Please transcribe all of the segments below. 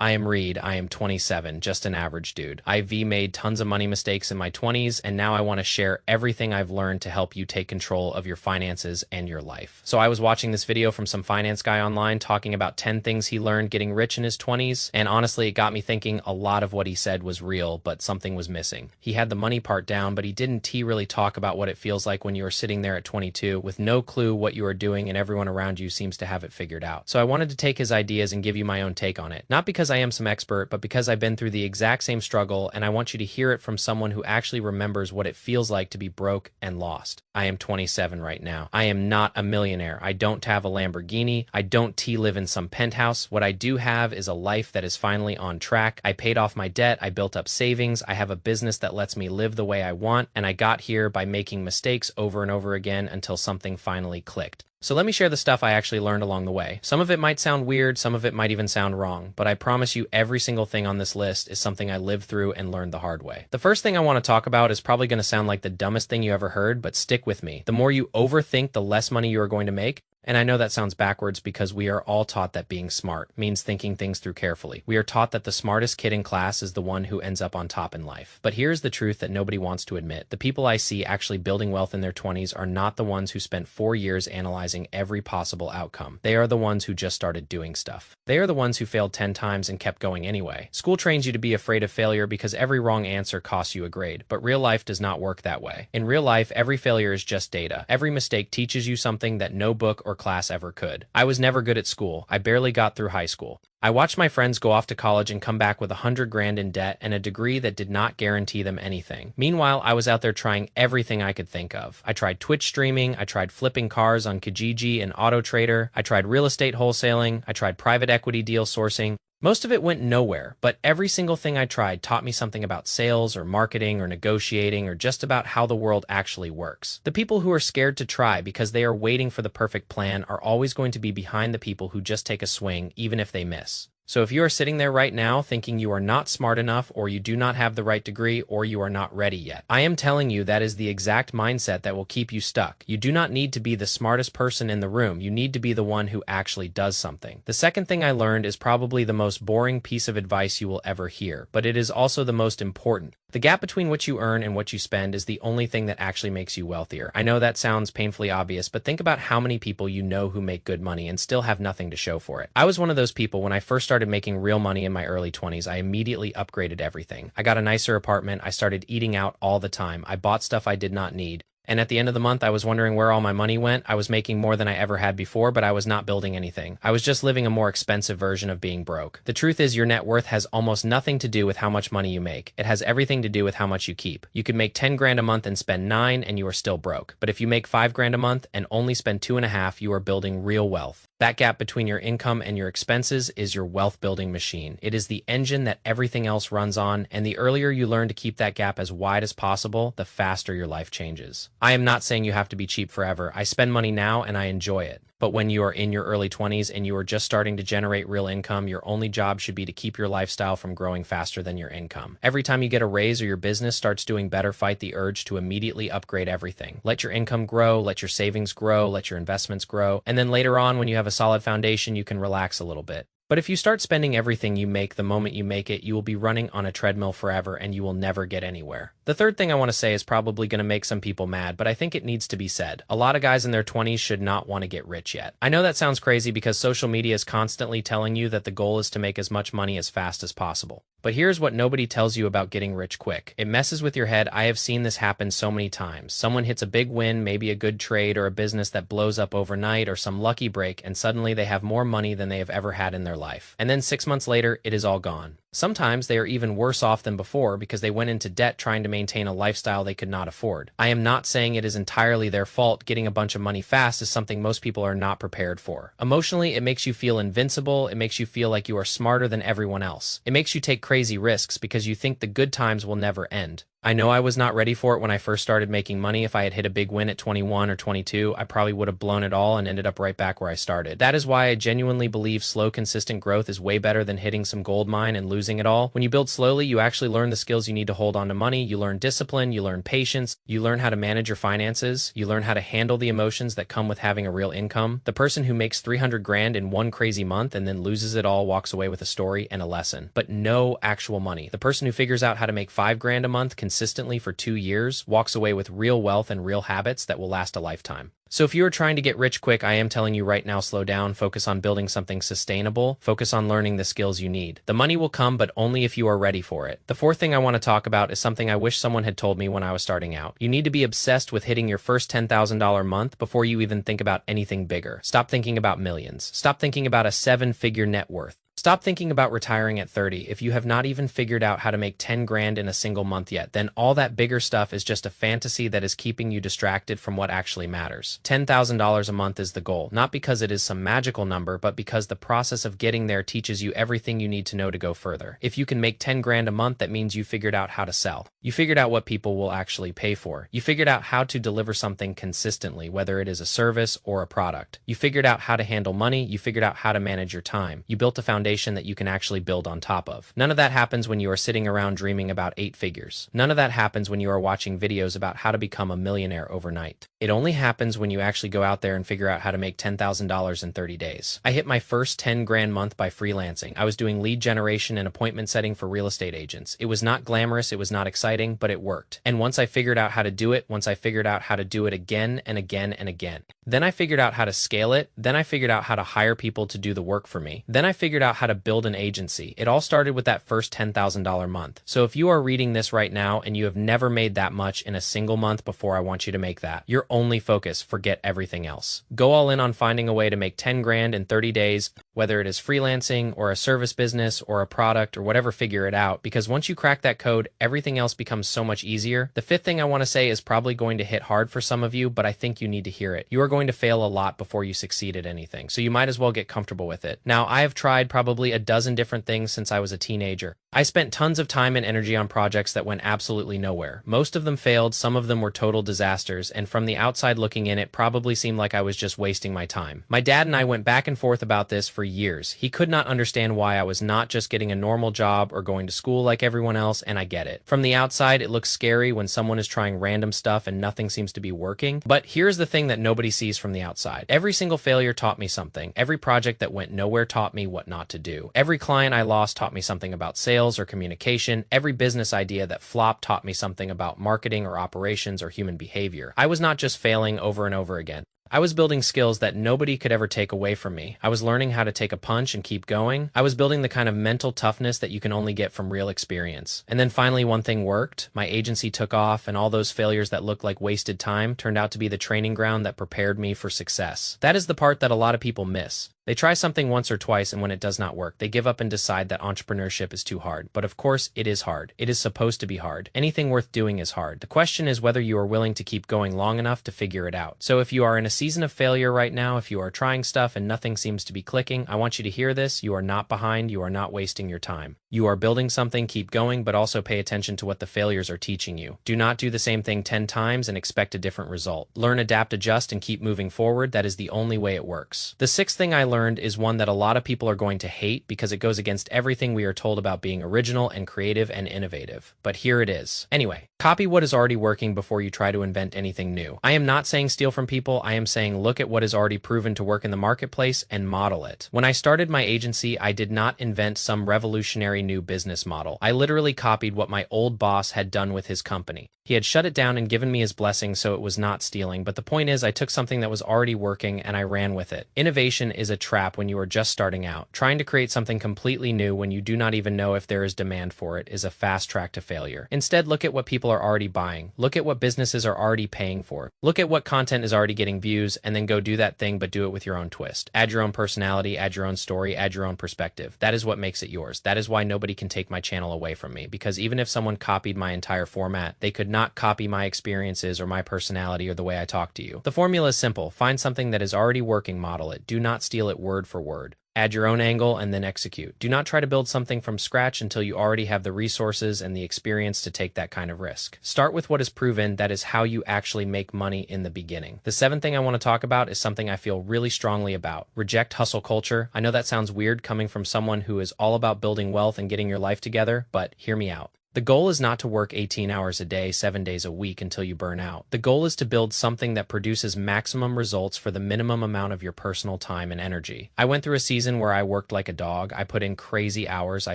I am Reed. I am 27, just an average dude. I've made tons of money mistakes in my 20s, and now I want to share everything I've learned to help you take control of your finances and your life. So I was watching this video from some finance guy online talking about 10 things he learned getting rich in his 20s, and honestly, it got me thinking a lot of what he said was real, but something was missing. He had the money part down, but he didn't really talk about what it feels like when you are sitting there at 22 with no clue what you are doing and everyone around you seems to have it figured out. So I wanted to take his ideas and give you my own take on it. Not because I am some expert, but because I've been through the exact same struggle, and I want you to hear it from someone who actually remembers what it feels like to be broke and lost. I am 27 right now. I am not a millionaire. I don't have a Lamborghini. I don't live in some penthouse. What I do have is a life that is finally on track. I paid off my debt. I built up savings. I have a business that lets me live the way I want, and I got here by making mistakes over and over again until something finally clicked. So let me share the stuff I actually learned along the way. Some of it might sound weird, some of it might even sound wrong, but I promise you every single thing on this list is something I lived through and learned the hard way. The first thing I want to talk about is probably going to sound like the dumbest thing you ever heard, but stick with me. The more you overthink, the less money you are going to make. And I know that sounds backwards because we are all taught that being smart means thinking things through carefully. We are taught that the smartest kid in class is the one who ends up on top in life. But here's the truth that nobody wants to admit. The people I see actually building wealth in their 20s are not the ones who spent 4 years analyzing every possible outcome. They are the ones who just started doing stuff. They are the ones who failed 10 times and kept going anyway. School trains you to be afraid of failure because every wrong answer costs you a grade. But real life does not work that way. In real life, every failure is just data. Every mistake teaches you something that no book or class ever could. I was never good at school. I barely got through high school. I watched my friends go off to college and come back with $100,000 in debt and a degree that did not guarantee them anything. Meanwhile, I was out there trying everything I could think of. I tried Twitch streaming, I tried flipping cars on Kijiji and Auto Trader, I tried real estate wholesaling, I tried private equity deal sourcing. Most of it went nowhere, but every single thing I tried taught me something about sales or marketing or negotiating or just about how the world actually works. The people who are scared to try because they are waiting for the perfect plan are always going to be behind the people who just take a swing, even if they miss. So if you are sitting there right now thinking you are not smart enough, or you do not have the right degree, or you are not ready yet, I am telling you that is the exact mindset that will keep you stuck. You do not need to be the smartest person in the room. You need to be the one who actually does something. The second thing I learned is probably the most boring piece of advice you will ever hear, but it is also the most important. The gap between what you earn and what you spend is the only thing that actually makes you wealthier. I know that sounds painfully obvious, but think about how many people you know who make good money and still have nothing to show for it. I was one of those people. When I first started making real money in my early 20s, I immediately upgraded everything. I got a nicer apartment. I started eating out all the time. I bought stuff I did not need. And at the end of the month, I was wondering where all my money went. I was making more than I ever had before, but I was not building anything. I was just living a more expensive version of being broke. The truth is, your net worth has almost nothing to do with how much money you make. It has everything to do with how much you keep. You could make 10 grand a month and spend 9 and you are still broke. But if you make 5 grand a month and only spend 2.5, you are building real wealth. That gap between your income and your expenses is your wealth building machine. It is the engine that everything else runs on, and the earlier you learn to keep that gap as wide as possible, the faster your life changes. I am not saying you have to be cheap forever. I spend money now and I enjoy it. But when you are in your early 20s and you are just starting to generate real income, your only job should be to keep your lifestyle from growing faster than your income. Every time you get a raise or your business starts doing better, fight the urge to immediately upgrade everything. Let your income grow, let your savings grow, let your investments grow, and then later on, when you have a solid foundation, you can relax a little bit. But if you start spending everything you make the moment you make it, you will be running on a treadmill forever and you will never get anywhere. The third thing I want to say is probably going to make some people mad, but I think it needs to be said. A lot of guys in their 20s should not want to get rich yet. I know that sounds crazy because social media is constantly telling you that the goal is to make as much money as fast as possible. But here's what nobody tells you about getting rich quick. It messes with your head. I have seen this happen so many times. Someone hits a big win, maybe a good trade or a business that blows up overnight or some lucky break, and suddenly they have more money than they have ever had in their life. And then 6 months later, it is all gone. Sometimes they are even worse off than before because they went into debt trying to maintain a lifestyle they could not afford. I am not saying it is entirely their fault. Getting a bunch of money fast is something most people are not prepared for. Emotionally, it makes you feel invincible. It makes you feel like you are smarter than everyone else. It makes you take crazy risks because you think the good times will never end. I know I was not ready for it when I first started making money. If I had hit a big win at 21 or 22, I probably would have blown it all and ended up right back where I started. That is why I genuinely believe slow, consistent growth is way better than hitting some gold mine and losing it all. When you build slowly, you actually learn the skills you need to hold on to money. You learn discipline, you learn patience, you learn how to manage your finances, you learn how to handle the emotions that come with having a real income. The person who makes 300 grand in one crazy month and then loses it all walks away with a story and a lesson, but no actual money. The person who figures out how to make 5 grand a month consistently for 2 years walks away with real wealth and real habits that will last a lifetime. So if you are trying to get rich quick, I am telling you right now, slow down, focus on building something sustainable, focus on learning the skills you need. The money will come, but only if you are ready for it. The fourth thing I want to talk about is something I wish someone had told me when I was starting out. You need to be obsessed with hitting your first $10,000 month before you even think about anything bigger. Stop thinking about millions. Stop thinking about a 7-figure net worth. Stop thinking about retiring at 30. If you have not even figured out how to make 10 grand in a single month yet, then all that bigger stuff is just a fantasy that is keeping you distracted from what actually matters. $10,000 a month is the goal, not because it is some magical number, but because the process of getting there teaches you everything you need to know to go further. If you can make 10 grand a month, that means you figured out how to sell. You figured out what people will actually pay for. You figured out how to deliver something consistently, whether it is a service or a product. You figured out how to handle money. You figured out how to manage your time. You built a foundation that you can actually build on top of. None of that happens when you are sitting around dreaming about 8 figures. None of that happens when you are watching videos about how to become a millionaire overnight. It only happens when you actually go out there and figure out how to make $10,000 in 30 days. I hit my first 10 grand month by freelancing. I was doing lead generation and appointment setting for real estate agents. It was not glamorous, it was not exciting, but it worked. And once I figured out how to do it, once I figured out how to do it again and again and again, then I figured out how to scale it. Then I figured out how to hire people to do the work for me. Then I figured out how to build an agency. It all started with that first $10,000 month. So if you are reading this right now and you have never made that much in a single month before, I want you to make that your only focus. Forget everything else. Go all in on finding a way to make 10 grand in 30 days, whether it is freelancing or a service business or a product or whatever, figure it out, because once you crack that code, everything else becomes so much easier. The fifth thing I want to say is probably going to hit hard for some of you, but I think you need to hear it. You are going to fail a lot before you succeed at anything, so you might as well get comfortable with it. Now, I have tried probably a dozen different things since I was a teenager. I spent tons of time and energy on projects that went absolutely nowhere. Most of them failed, some of them were total disasters, and from the outside looking in, it probably seemed like I was just wasting my time. My dad and I went back and forth about this for years. He could not understand why I was not just getting a normal job or going to school like everyone else, and I get it. From the outside, it looks scary when someone is trying random stuff and nothing seems to be working, but here's the thing that nobody sees from the outside. Every single failure taught me something. Every project that went nowhere taught me what not to do. Every client I lost taught me something about sales or communication. Every business idea that flopped taught me something about marketing or operations or human behavior. I was not just failing over and over again. I was building skills that nobody could ever take away from me. I was learning how to take a punch and keep going. I was building the kind of mental toughness that you can only get from real experience. And then finally, one thing worked. My agency took off, and all those failures that looked like wasted time turned out to be the training ground that prepared me for success. That is the part that a lot of people miss. They try something once or twice, and when it does not work, they give up and decide that entrepreneurship is too hard. But of course, it is hard. It is supposed to be hard. Anything worth doing is hard. The question is whether you are willing to keep going long enough to figure it out. So if you are in a season of failure right now, if you are trying stuff and nothing seems to be clicking, I want you to hear this. You are not behind. You are not wasting your time. You are building something, keep going, but also pay attention to what the failures are teaching you. Do not do the same thing 10 times and expect a different result. Learn, adapt, adjust, and keep moving forward. That is the only way it works. The sixth thing I learned is one that a lot of people are going to hate because it goes against everything we are told about being original and creative and innovative. But here it is. Anyway, copy what is already working before you try to invent anything new. I am not saying steal from people. I am saying look at what is already proven to work in the marketplace and model it. When I started my agency, I did not invent some revolutionary new business model. I literally copied what my old boss had done with his company. He had shut it down and given me his blessing, so it was not stealing. But the point is, I took something that was already working and I ran with it. Innovation is a trap when you are just starting out. Trying to create something completely new when you do not even know if there is demand for it is a fast track to failure. Instead, look at what people are already buying. Look at what businesses are already paying for. Look at what content is already getting views, and then go do that thing, but do it with your own twist. Add your own personality, add your own story, add your own perspective. That is what makes it yours. That is why nobody can take my channel away from me, because even if someone copied my entire format, they could not copy my experiences or my personality or the way I talk to you. The formula is simple. Find something that is already working, model it. Do not steal it word for word. Add your own angle and then execute. Do not try to build something from scratch until you already have the resources and the experience to take that kind of risk. Start with what is proven. That is how you actually make money in the beginning. The seventh thing I want to talk about is something I feel really strongly about. Reject hustle culture. I know that sounds weird coming from someone who is all about building wealth and getting your life together, but hear me out. The goal is not to work 18 hours a day, 7 days a week until you burn out. The goal is to build something that produces maximum results for the minimum amount of your personal time and energy. I went through a season where I worked like a dog. I put in crazy hours. I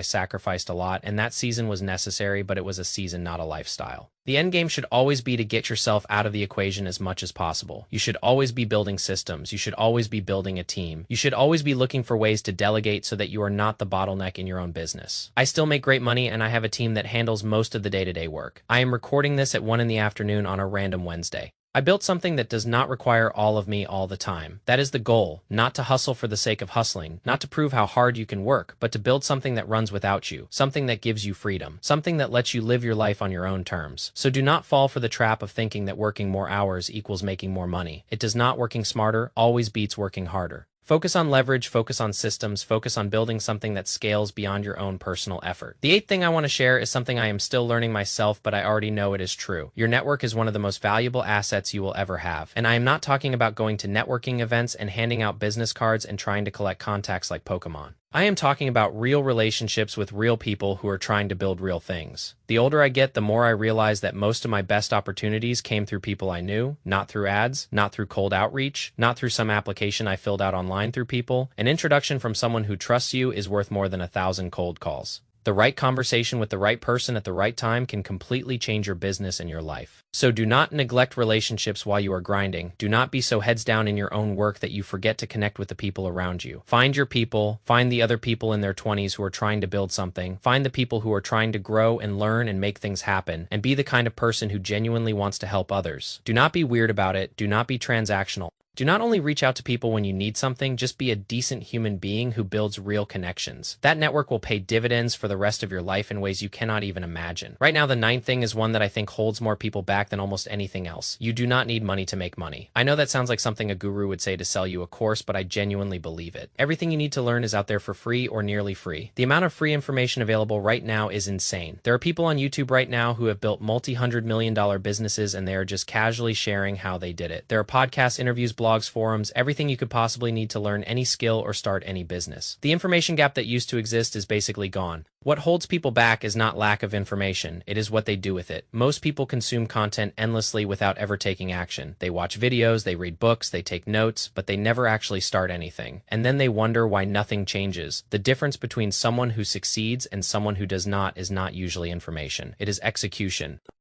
sacrificed a lot, and that season was necessary, but it was a season, not a lifestyle. The end game should always be to get yourself out of the equation as much as possible. You should always be building systems. You should always be building a team. You should always be looking for ways to delegate so that you are not the bottleneck in your own business. I still make great money, and I have a team that handles most of the day-to-day work. I am recording this at 1 in the afternoon on a random Wednesday. I built something that does not require all of me all the time. That is the goal, not to hustle for the sake of hustling, not to prove how hard you can work, but to build something that runs without you, something that gives you freedom, something that lets you live your life on your own terms. So do not fall for the trap of thinking that working more hours equals making more money. It does not. Working smarter always beats working harder. Focus on leverage, focus on systems, focus on building something that scales beyond your own personal effort. The eighth thing I want to share is something I am still learning myself, but I already know it is true. Your network is one of the most valuable assets you will ever have. And I am not talking about going to networking events and handing out business cards and trying to collect contacts like Pokemon. I am talking about real relationships with real people who are trying to build real things. The older I get, the more I realize that most of my best opportunities came through people I knew, not through ads, not through cold outreach, not through some application I filled out online through people. An introduction from someone who trusts you is worth more than 1,000 cold calls. The right conversation with the right person at the right time can completely change your business and your life. So do not neglect relationships while you are grinding. Do not be so heads down in your own work that you forget to connect with the people around you. Find your people. Find the other people in their 20s who are trying to build something. Find the people who are trying to grow and learn and make things happen. And be the kind of person who genuinely wants to help others. Do not be weird about it. Do not be transactional. Do not only reach out to people when you need something, just be a decent human being who builds real connections. That network will pay dividends for the rest of your life in ways you cannot even imagine. Right now, the ninth thing is one that I think holds more people back than almost anything else. You do not need money to make money. I know that sounds like something a guru would say to sell you a course, but I genuinely believe it. Everything you need to learn is out there for free or nearly free. The amount of free information available right now is insane. There are people on YouTube right now who have built multi-hundred-million-dollar businesses, and they are just casually sharing how they did it. There are podcasts, interviews, blogs, forums, everything you could possibly need to learn any skill or start any business. The information gap that used to exist is basically gone. What holds people back is not lack of information, it is what they do with it. Most people consume content endlessly without ever taking action. They watch videos, they read books, they take notes, but they never actually start anything. And then they wonder why nothing changes. The difference between someone who succeeds and someone who does not is not usually information. It is execution.